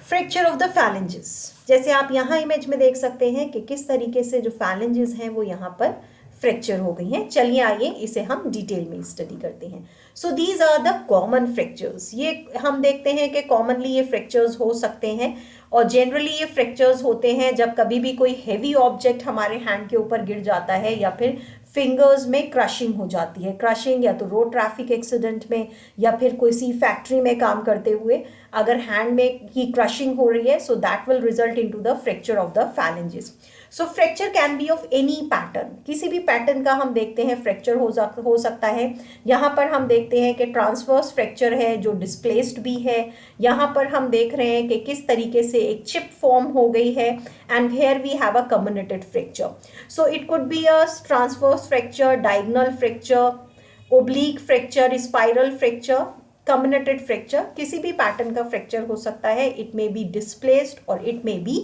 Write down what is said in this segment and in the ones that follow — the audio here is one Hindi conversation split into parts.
फ्रैक्चर ऑफ द फैलेंजेस, जैसे आप यहाँ इमेज में देख सकते हैं कि किस तरीके से जो फैलेंजेस हैं वो यहाँ पर फ्रैक्चर हो गई हैं। चलिए आइए इसे हम डिटेल में स्टडी करते हैं। So these are the common fractures. ये हम देखते हैं कि कॉमनली ये फ्रैक्चर्स हो सकते हैं और जनरली ये फ्रैक्चर्स होते हैं जब कभी भी कोई हैवी ऑब्जेक्ट हमारे हैंड के ऊपर गिर जाता है या फिर फिंगर्स में क्रशिंग हो जाती है। क्रशिंग या तो रोड ट्रैफिक एक्सीडेंट में या फिर किसी फैक्ट्री में काम करते हुए अगर हैंड में की क्रशिंग हो रही है, so that will result into the fracture of the phalanges. So fracture can be of any pattern, किसी भी पैटर्न का हम देखते हैं फ्रैक्चर हो सकता है। यहाँ पर हम देखते हैं कि ट्रांसवर्स फ्रैक्चर है जो डिस्प्लेस्ड भी है। यहाँ पर हम देख रहे हैं कि किस तरीके से एक चिप फॉर्म हो गई है and here we have a comminuted fracture. So it could be a transverse fracture, diagonal fracture, oblique fracture, spiral fracture, comminuted fracture, किसी भी पैटर्न का फ्रैक्चर हो सकता है। इट मे बी डिस्प्लेस्ड और it may be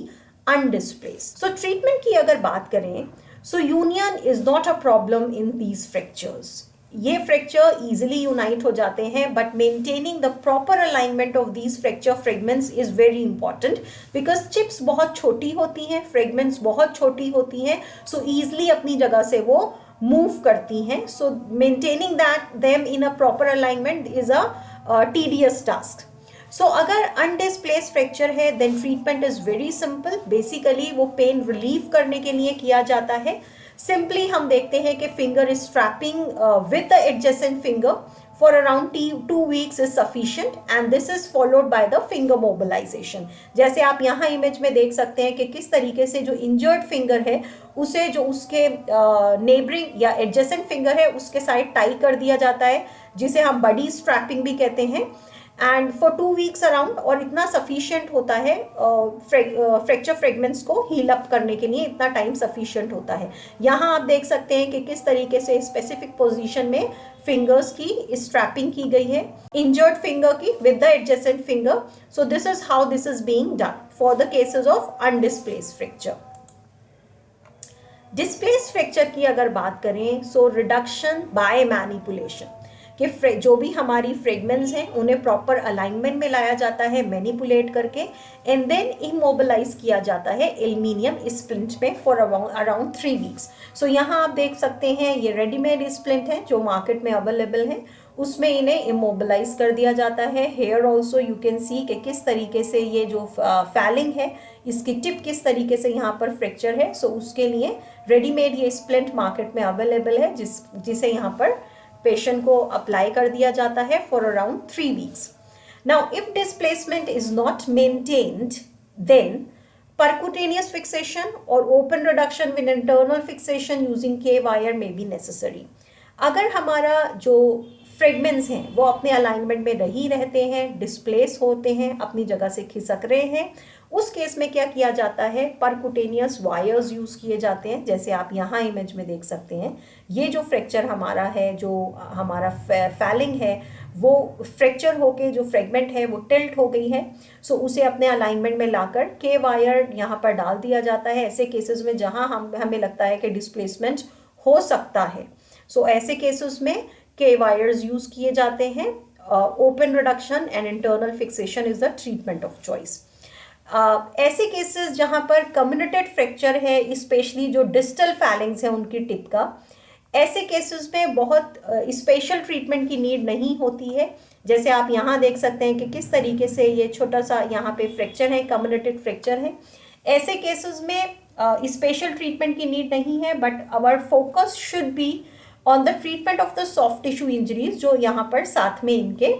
undisplaced. So treatment की अगर बात करें, so union is not a problem in these fractures. ये फ्रैक्चर इजिली यूनाइट हो जाते हैं, but maintaining the proper alignment of these fracture fragments is very important because chips बहुत छोटी होती हैं, फ्रेगमेंट्स बहुत छोटी होती हैं, सो ईजिली अपनी जगह से वो मूव करती हैं। So maintaining that them in a proper alignment is a tedious task. So अगर अनडिस्प्लेस फ्रैक्चर है then treatment is very simple. Basically वो पेन रिलीव करने के लिए किया जाता है। सिंपली हम देखते हैं कि finger is strapping with the adjacent finger for around 2 weeks is sufficient and this is followed by the finger mobilisation. जैसे आप यहाँ इमेज में देख सकते हैं कि किस तरीके से जो इंजर्ड फिंगर है उसे जो उसके नेबरिंग या एडजेसेंट फिंगर है उसके साइड टाई कर दिया जाता है, जिसे हम बडी स्ट्रैपिंग भी कहते हैं, एंड फॉर 2 weeks अराउंड। और इतना सफिशिएंट होता है फ्रैक्चर फ्रेगमेंट्स को हील अप करने के लिए, इतना टाइम सफिशिएंट होता है। यहाँ आप देख सकते हैं कि किस तरीके से स्पेसिफिक पोजीशन में फिंगर्स की स्ट्रैपिंग की गई है, इंजर्ड फिंगर की with the adjacent finger. So this is how this is being done for the cases of undisplaced fracture. Displaced fracture की अगर बात करें, सो रिडक्शन बाय मैनिपुलेशन, कि जो भी हमारी फ्रेगमेंट्स हैं उन्हें प्रॉपर अलाइनमेंट में लाया जाता है मैनिपुलेट करके, एंड देन इमोबिलाइज किया जाता है एल्यूमिनियम स्प्लिंट में फॉर अराउंड 3 weeks। सो यहाँ आप देख सकते हैं ये रेडीमेड स्प्लिंट है जो मार्केट में अवेलेबल है, उसमें इन्हें इमोबिलाइज कर दिया जाता है। Here also you can see कि किस तरीके से ये जो फैलिंग है इसकी टिप किस तरीके से यहाँ पर फ्रैक्चर है। सो उसके लिए रेडीमेड ये स्प्लिंट मार्केट में अवेलेबल है जिसे यहाँ पर पेशेंट को अप्लाई कर दिया जाता है for around 3 weeks। Now if displacement is not maintained then percutaneous fixation or open reduction with internal fixation using K wire may be necessary। अगर हमारा जो फ्रेगमेंट्स हैं वो अपने अलाइनमेंट में रही रहते हैं, डिस्प्लेस होते हैं, अपनी जगह से खिसक रहे हैं, उस केस में क्या किया जाता है, परकुटेनियस वायर्स यूज़ किए जाते हैं। जैसे आप यहाँ इमेज में देख सकते हैं ये जो फ्रैक्चर हमारा है, जो हमारा फैलिंग है वो फ्रैक्चर होके जो फ्रेगमेंट है वो टिल्ट हो गई है। सो उसे अपने अलाइनमेंट में लाकर के वायर यहाँ पर डाल दिया जाता है ऐसे केसेस में जहाँ हमें लगता है कि डिस्प्लेसमेंट हो सकता है। सो ऐसे केसेस में के वायर्स यूज किए जाते हैं। Open reduction and internal fixation is the treatment of choice. ऐसे केसेस जहां पर कम्युनेटेड फ्रैक्चर है, स्पेशली जो डिस्टल फैलिंग्स है उनकी टिप का, ऐसे केसेस में बहुत स्पेशल ट्रीटमेंट की नीड नहीं होती है। जैसे आप यहाँ देख सकते हैं कि किस तरीके से ये छोटा सा यहाँ पे फ्रैक्चर है, कम्युनेटेड फ्रैक्चर है। ऐसे केसेस में स्पेशल ट्रीटमेंट की नीड नहीं है, but our focus should be on the treatment of the soft tissue injuries जो यहाँ पर साथ में इनके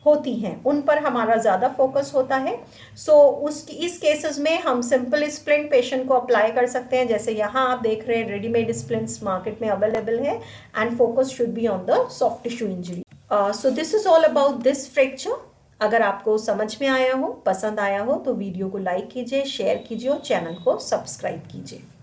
होती हैं, उन पर हमारा ज़्यादा फोकस होता है। सो इस केसेस में हम सिंपल स्प्लिंट पेशेंट को अप्लाई कर सकते हैं, जैसे यहाँ आप देख रहे हैं रेडीमेड स्प्लिंट्स मार्केट में अवेलेबल है, and focus should be on the soft tissue injury. So this is all about this fracture. अगर आपको समझ में आया हो, पसंद आया हो तो वीडियो को लाइक कीजिए, शेयर कीजिए और चैनल को सब्सक्राइब कीजिए।